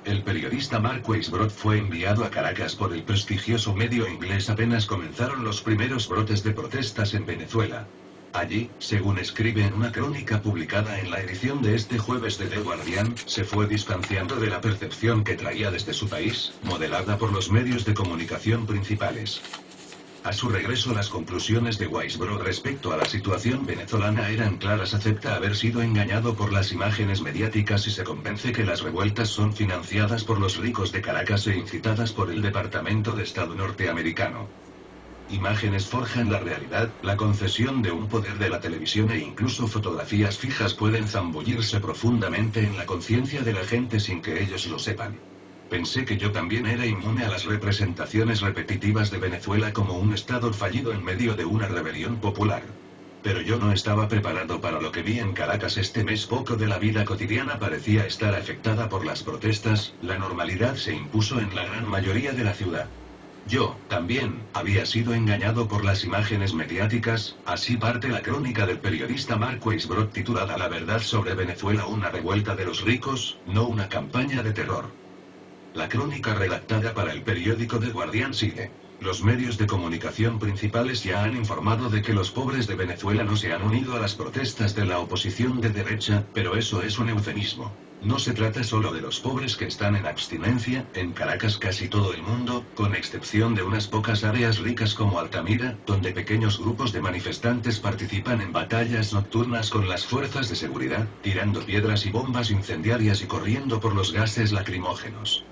El periodista Mark Weisbrot fue enviado a Caracas por el prestigioso medio inglés apenas comenzaron los primeros brotes de protestas en Venezuela. Allí, según escribe en una crónica publicada en la edición de este jueves de The Guardian, se fue distanciando de la percepción que traía desde su país, modelada por los medios de comunicación principales. A su regreso, las conclusiones de Weisbrot respecto a la situación venezolana eran claras: acepta haber sido engañado por las imágenes mediáticas y se convence que las revueltas son financiadas por los ricos de Caracas e incitadas por el Departamento de Estado norteamericano. Imágenes forjan la realidad, la concesión de un poder de la televisión e incluso fotografías fijas pueden zambullirse profundamente en la conciencia de la gente sin que ellos lo sepan. Pensé que yo también era inmune a las representaciones repetitivas de Venezuela como un estado fallido en medio de una rebelión popular. Pero yo no estaba preparado para lo que vi en Caracas este mes. Poco de la vida cotidiana parecía estar afectada por las protestas, la normalidad se impuso en la gran mayoría de la ciudad. Yo, también, había sido engañado por las imágenes mediáticas, así parte la crónica del periodista Mark Weisbrot titulada La verdad sobre Venezuela: una revuelta de los ricos, no una campaña de terror. La crónica redactada para el periódico The Guardian sigue. Los medios de comunicación principales ya han informado de que los pobres de Venezuela no se han unido a las protestas de la oposición de derecha, pero eso es un eufemismo. No se trata solo de los pobres que están en abstinencia. En Caracas casi todo el mundo, con excepción de unas pocas áreas ricas como Altamira, donde pequeños grupos de manifestantes participan en batallas nocturnas con las fuerzas de seguridad, tirando piedras y bombas incendiarias y corriendo por los gases lacrimógenos.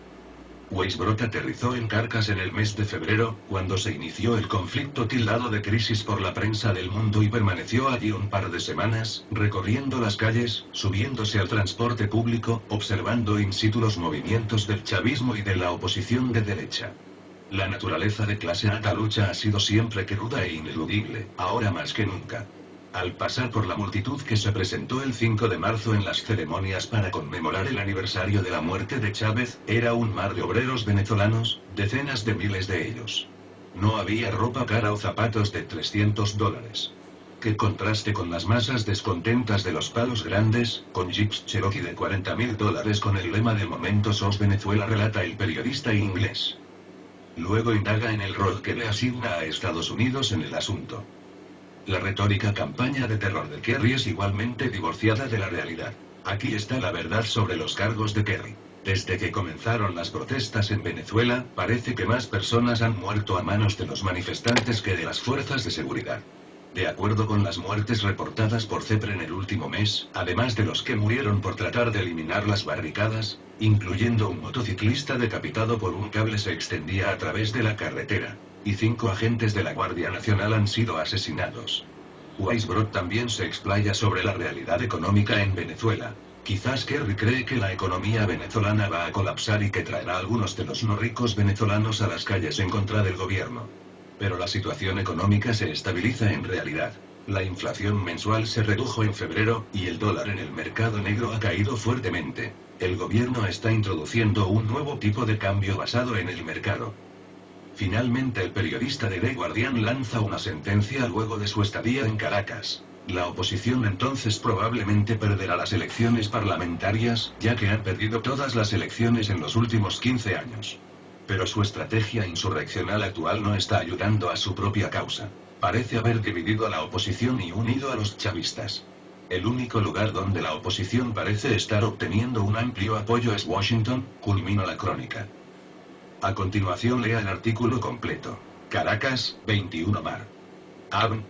Weisbrot aterrizó en Caracas en el mes de febrero, cuando se inició el conflicto tildado de crisis por la prensa del mundo, y permaneció allí un par de semanas, recorriendo las calles, subiéndose al transporte público, observando in situ los movimientos del chavismo y de la oposición de derecha. La naturaleza de clase alta lucha ha sido siempre cruda e ineludible, ahora más que nunca. Al pasar por la multitud que se presentó el 5 de marzo en las ceremonias para conmemorar el aniversario de la muerte de Chávez, era un mar de obreros venezolanos, decenas de miles de ellos. No había ropa cara o zapatos de $300. Qué contraste con las masas descontentas de los palos grandes, con jeeps Cherokee de $40.000 con el lema de momento SOS Venezuela, relata el periodista inglés. Luego indaga en el rol que le asigna a Estados Unidos en el asunto. La retórica campaña de terror de Kerry es igualmente divorciada de la realidad. Aquí está la verdad sobre los cargos de Kerry. Desde que comenzaron las protestas en Venezuela, parece que más personas han muerto a manos de los manifestantes que de las fuerzas de seguridad. De acuerdo con las muertes reportadas por CEPRE en el último mes, además de los que murieron por tratar de eliminar las barricadas, incluyendo un motociclista decapitado por un cable se extendía a través de la carretera, y 5 agentes de la Guardia Nacional han sido asesinados. Weisbrot también se explaya sobre la realidad económica en Venezuela. Quizás Kerry cree que la economía venezolana va a colapsar y que traerá a algunos de los no ricos venezolanos a las calles en contra del gobierno. Pero la situación económica se estabiliza en realidad. La inflación mensual se redujo en febrero, y el dólar en el mercado negro ha caído fuertemente. El gobierno está introduciendo un nuevo tipo de cambio basado en el mercado. Finalmente, el periodista de The Guardian lanza una sentencia luego de su estadía en Caracas. La oposición entonces probablemente perderá las elecciones parlamentarias, ya que han perdido todas las elecciones en los últimos 15 años. Pero su estrategia insurreccional actual no está ayudando a su propia causa. Parece haber dividido a la oposición y unido a los chavistas. El único lugar donde la oposición parece estar obteniendo un amplio apoyo es Washington, culmina la crónica. A continuación lea el artículo completo. Caracas, 21 mar.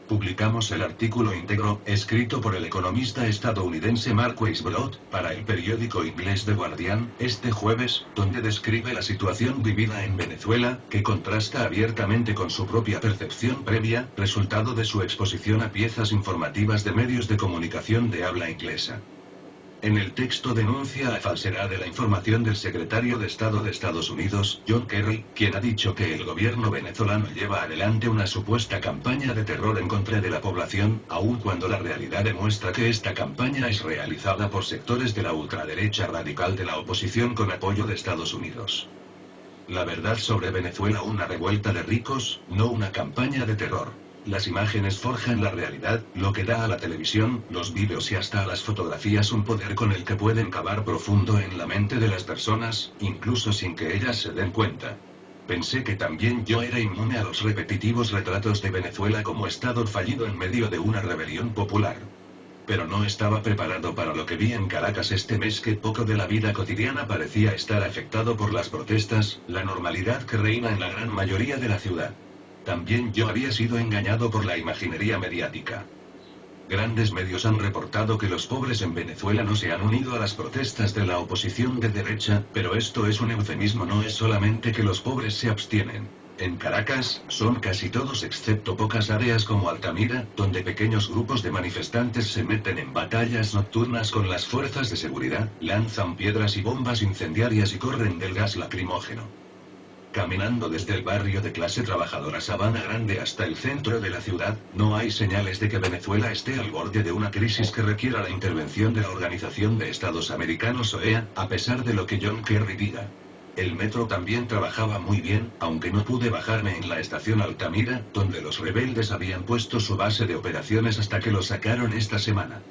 Publicamos el artículo íntegro, escrito por el economista estadounidense Mark Weisbrot, para el periódico inglés The Guardian, este jueves, donde describe la situación vivida en Venezuela, que contrasta abiertamente con su propia percepción previa, resultado de su exposición a piezas informativas de medios de comunicación de habla inglesa. En el texto denuncia la falsedad de la información del secretario de Estado de Estados Unidos, John Kerry, quien ha dicho que el gobierno venezolano lleva adelante una supuesta campaña de terror en contra de la población, aun cuando la realidad demuestra que esta campaña es realizada por sectores de la ultraderecha radical de la oposición con apoyo de Estados Unidos. La verdad sobre Venezuela: una revuelta de ricos, no una campaña de terror. Las imágenes forjan la realidad, lo que da a la televisión, los vídeos y hasta a las fotografías un poder con el que pueden cavar profundo en la mente de las personas, incluso sin que ellas se den cuenta. Pensé que también yo era inmune a los repetitivos retratos de Venezuela como estado fallido en medio de una rebelión popular. Pero no estaba preparado para lo que vi en Caracas este mes, que poco de la vida cotidiana parecía estar afectado por las protestas, la normalidad que reina en la gran mayoría de la ciudad. También yo había sido engañado por la imaginería mediática. Grandes medios han reportado que los pobres en Venezuela no se han unido a las protestas de la oposición de derecha, pero esto es un eufemismo, no es solamente que los pobres se abstienen. En Caracas, son casi todos excepto pocas áreas como Altamira, donde pequeños grupos de manifestantes se meten en batallas nocturnas con las fuerzas de seguridad, lanzan piedras y bombas incendiarias y corren del gas lacrimógeno. Caminando desde el barrio de clase trabajadora Sabana Grande hasta el centro de la ciudad, no hay señales de que Venezuela esté al borde de una crisis que requiera la intervención de la Organización de Estados Americanos OEA, a pesar de lo que John Kerry diga. El metro también trabajaba muy bien, aunque no pude bajarme en la estación Altamira, donde los rebeldes habían puesto su base de operaciones hasta que lo sacaron esta semana.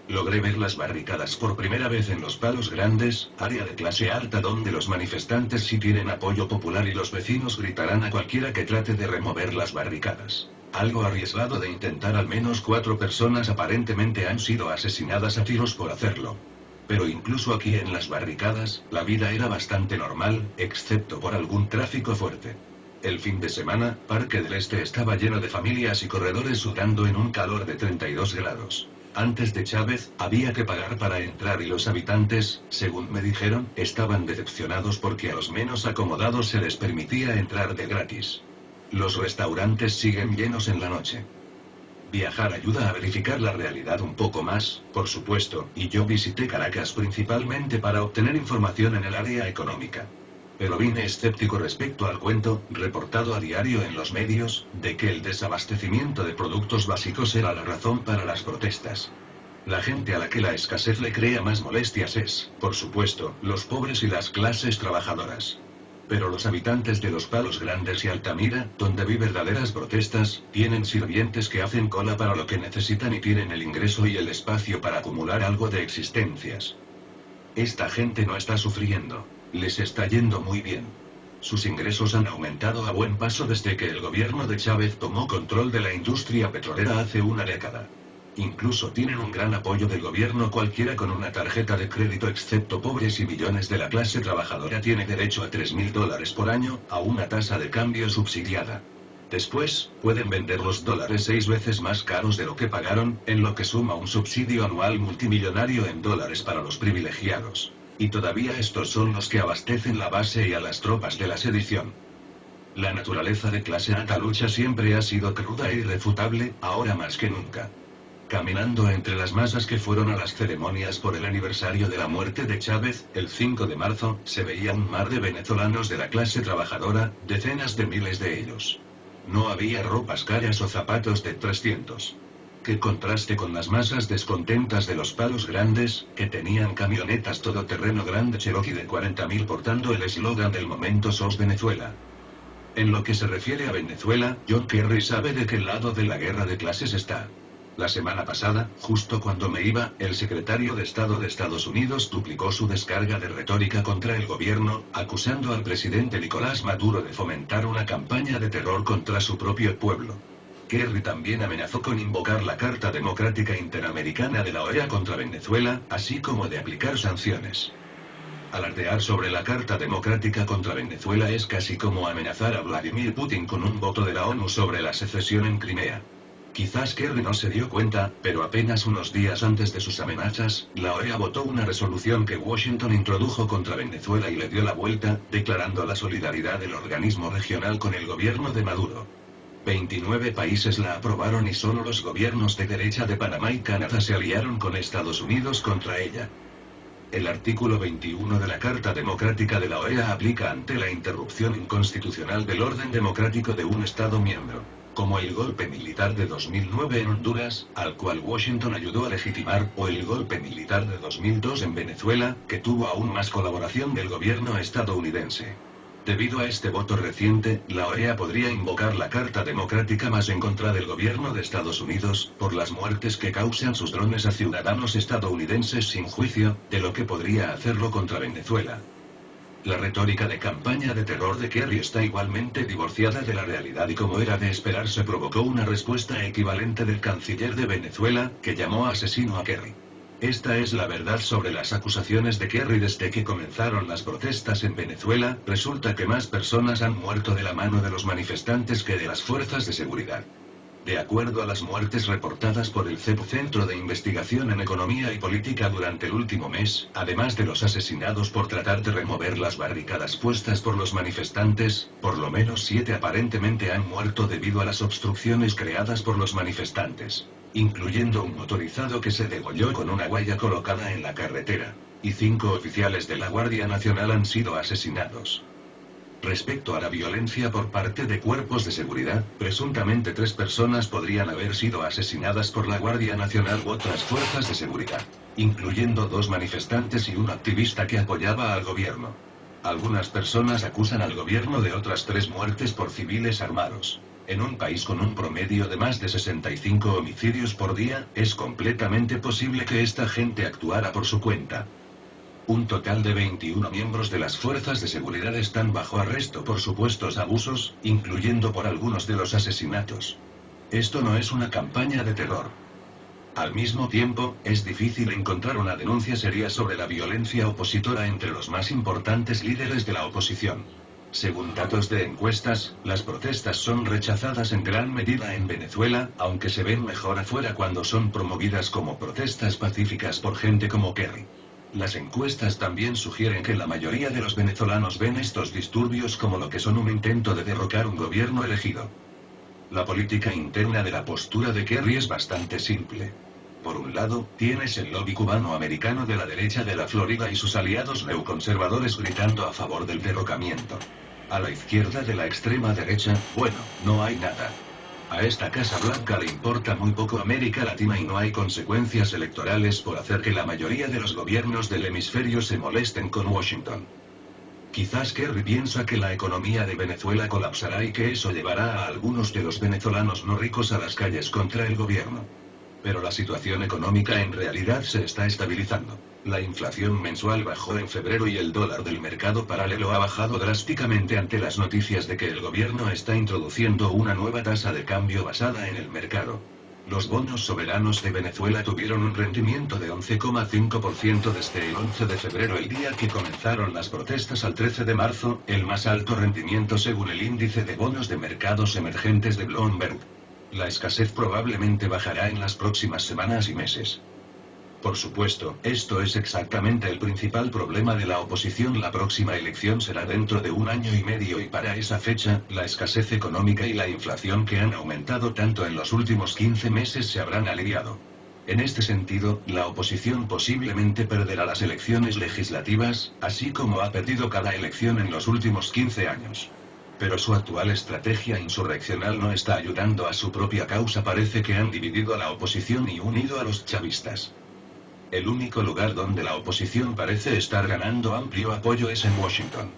Logré ver las barricadas por primera vez en Los Palos Grandes, área de clase alta donde los manifestantes sí tienen apoyo popular y los vecinos gritarán a cualquiera que trate de remover las barricadas. Algo arriesgado de intentar, al menos 4 personas aparentemente han sido asesinadas a tiros por hacerlo. Pero incluso aquí en las barricadas, la vida era bastante normal, excepto por algún tráfico fuerte. El fin de semana, Parque del Este estaba lleno de familias y corredores sudando en un calor de 32 grados. Antes de Chávez, había que pagar para entrar y los habitantes, según me dijeron, estaban decepcionados porque a los menos acomodados se les permitía entrar de gratis. Los restaurantes siguen llenos en la noche. Viajar ayuda a verificar la realidad un poco más, por supuesto, y yo visité Caracas principalmente para obtener información en el área económica. Pero vine escéptico respecto al cuento, reportado a diario en los medios, de que el desabastecimiento de productos básicos era la razón para las protestas. La gente a la que la escasez le crea más molestias es, por supuesto, los pobres y las clases trabajadoras. Pero los habitantes de Los Palos Grandes y Altamira, donde vi verdaderas protestas, tienen sirvientes que hacen cola para lo que necesitan y tienen el ingreso y el espacio para acumular algo de existencias. Esta gente no está sufriendo. Les está yendo muy bien. Sus ingresos han aumentado a buen paso desde que el gobierno de Chávez tomó control de la industria petrolera hace una década. Incluso tienen un gran apoyo del gobierno. Cualquiera con una tarjeta de crédito excepto pobres y millones de la clase trabajadora tiene derecho a $3.000 por año, a una tasa de cambio subsidiada. Después, pueden vender los dólares 6 veces más caros de lo que pagaron, en lo que suma un subsidio anual multimillonario en dólares para los privilegiados. Y todavía estos son los que abastecen la base y a las tropas de la sedición. La naturaleza de clase alta lucha siempre ha sido cruda e irrefutable, ahora más que nunca. Caminando entre las masas que fueron a las ceremonias por el aniversario de la muerte de Chávez, el 5 de marzo, se veía un mar de venezolanos de la clase trabajadora, decenas de miles de ellos. No había ropas caras o zapatos de 300. Qué contraste con las masas descontentas de Los Palos Grandes, que tenían camionetas todoterreno grande Cherokee de 40.000 portando el eslogan del momento SOS Venezuela. En lo que se refiere a Venezuela, John Kerry sabe de qué lado de la guerra de clases está. La semana pasada, justo cuando me iba, el secretario de Estado de Estados Unidos duplicó su descarga de retórica contra el gobierno, acusando al presidente Nicolás Maduro de fomentar una campaña de terror contra su propio pueblo. Kerry también amenazó con invocar la Carta Democrática Interamericana de la OEA contra Venezuela, así como de aplicar sanciones. Alardear sobre la Carta Democrática contra Venezuela es casi como amenazar a Vladimir Putin con un voto de la ONU sobre la secesión en Crimea. Quizás Kerry no se dio cuenta, pero apenas unos días antes de sus amenazas, la OEA votó una resolución que Washington introdujo contra Venezuela y le dio la vuelta, declarando la solidaridad del organismo regional con el gobierno de Maduro. 29 países la aprobaron y solo los gobiernos de derecha de Panamá y Canadá se aliaron con Estados Unidos contra ella. El artículo 21 de la Carta Democrática de la OEA aplica ante la interrupción inconstitucional del orden democrático de un Estado miembro, como el golpe militar de 2009 en Honduras, al cual Washington ayudó a legitimar, o el golpe militar de 2002 en Venezuela, que tuvo aún más colaboración del gobierno estadounidense. Debido a este voto reciente, la OEA podría invocar la Carta Democrática más en contra del gobierno de Estados Unidos, por las muertes que causan sus drones a ciudadanos estadounidenses sin juicio, de lo que podría hacerlo contra Venezuela. La retórica de campaña de terror de Kerry está igualmente divorciada de la realidad y, como era de esperarse, provocó una respuesta equivalente del canciller de Venezuela, que llamó asesino a Kerry. Esta es la verdad sobre las acusaciones de Kerry. Desde que comenzaron las protestas en Venezuela, resulta que más personas han muerto de la mano de los manifestantes que de las fuerzas de seguridad. De acuerdo a las muertes reportadas por el CEP, Centro de Investigación en Economía y Política, durante el último mes, además de los asesinados por tratar de remover las barricadas puestas por los manifestantes, por lo menos 7 aparentemente han muerto debido a las obstrucciones creadas por los manifestantes, incluyendo un motorizado que se degolló con una guaya colocada en la carretera, y 5 oficiales de la Guardia Nacional han sido asesinados. Respecto a la violencia por parte de cuerpos de seguridad, presuntamente 3 personas podrían haber sido asesinadas por la Guardia Nacional u otras fuerzas de seguridad, incluyendo 2 manifestantes y un activista que apoyaba al gobierno. Algunas personas acusan al gobierno de otras 3 muertes por civiles armados. En un país con un promedio de más de 65 homicidios por día, es completamente posible que esta gente actuara por su cuenta. Un total de 21 miembros de las fuerzas de seguridad están bajo arresto por supuestos abusos, incluyendo por algunos de los asesinatos. Esto no es una campaña de terror. Al mismo tiempo, es difícil encontrar una denuncia seria sobre la violencia opositora entre los más importantes líderes de la oposición. Según datos de encuestas, las protestas son rechazadas en gran medida en Venezuela, aunque se ven mejor afuera cuando son promovidas como protestas pacíficas por gente como Kerry. Las encuestas también sugieren que la mayoría de los venezolanos ven estos disturbios como lo que son: un intento de derrocar un gobierno elegido. La política interna de la postura de Kerry es bastante simple. Por un lado, tienes el lobby cubano-americano de la derecha de la Florida y sus aliados neoconservadores gritando a favor del derrocamiento. A la izquierda de la extrema derecha, bueno, no hay nada. A esta Casa Blanca le importa muy poco América Latina y no hay consecuencias electorales por hacer que la mayoría de los gobiernos del hemisferio se molesten con Washington. Quizás Kerry piensa que la economía de Venezuela colapsará y que eso llevará a algunos de los venezolanos no ricos a las calles contra el gobierno. Pero la situación económica en realidad se está estabilizando. La inflación mensual bajó en febrero y el dólar del mercado paralelo ha bajado drásticamente ante las noticias de que el gobierno está introduciendo una nueva tasa de cambio basada en el mercado. Los bonos soberanos de Venezuela tuvieron un rendimiento de 11,5% desde el 11 de febrero, el día que comenzaron las protestas, al 13 de marzo, el más alto rendimiento según el índice de bonos de mercados emergentes de Bloomberg. La escasez probablemente bajará en las próximas semanas y meses. Por supuesto, esto es exactamente el principal problema de la oposición. La próxima elección será dentro de 1 año y medio y para esa fecha, la escasez económica y la inflación que han aumentado tanto en los últimos 15 meses se habrán aliviado. En este sentido, la oposición posiblemente perderá las elecciones legislativas, así como ha perdido cada elección en los últimos 15 años. Pero su actual estrategia insurreccional no está ayudando a su propia causa. Parece que han dividido a la oposición y unido a los chavistas. El único lugar donde la oposición parece estar ganando amplio apoyo es en Washington.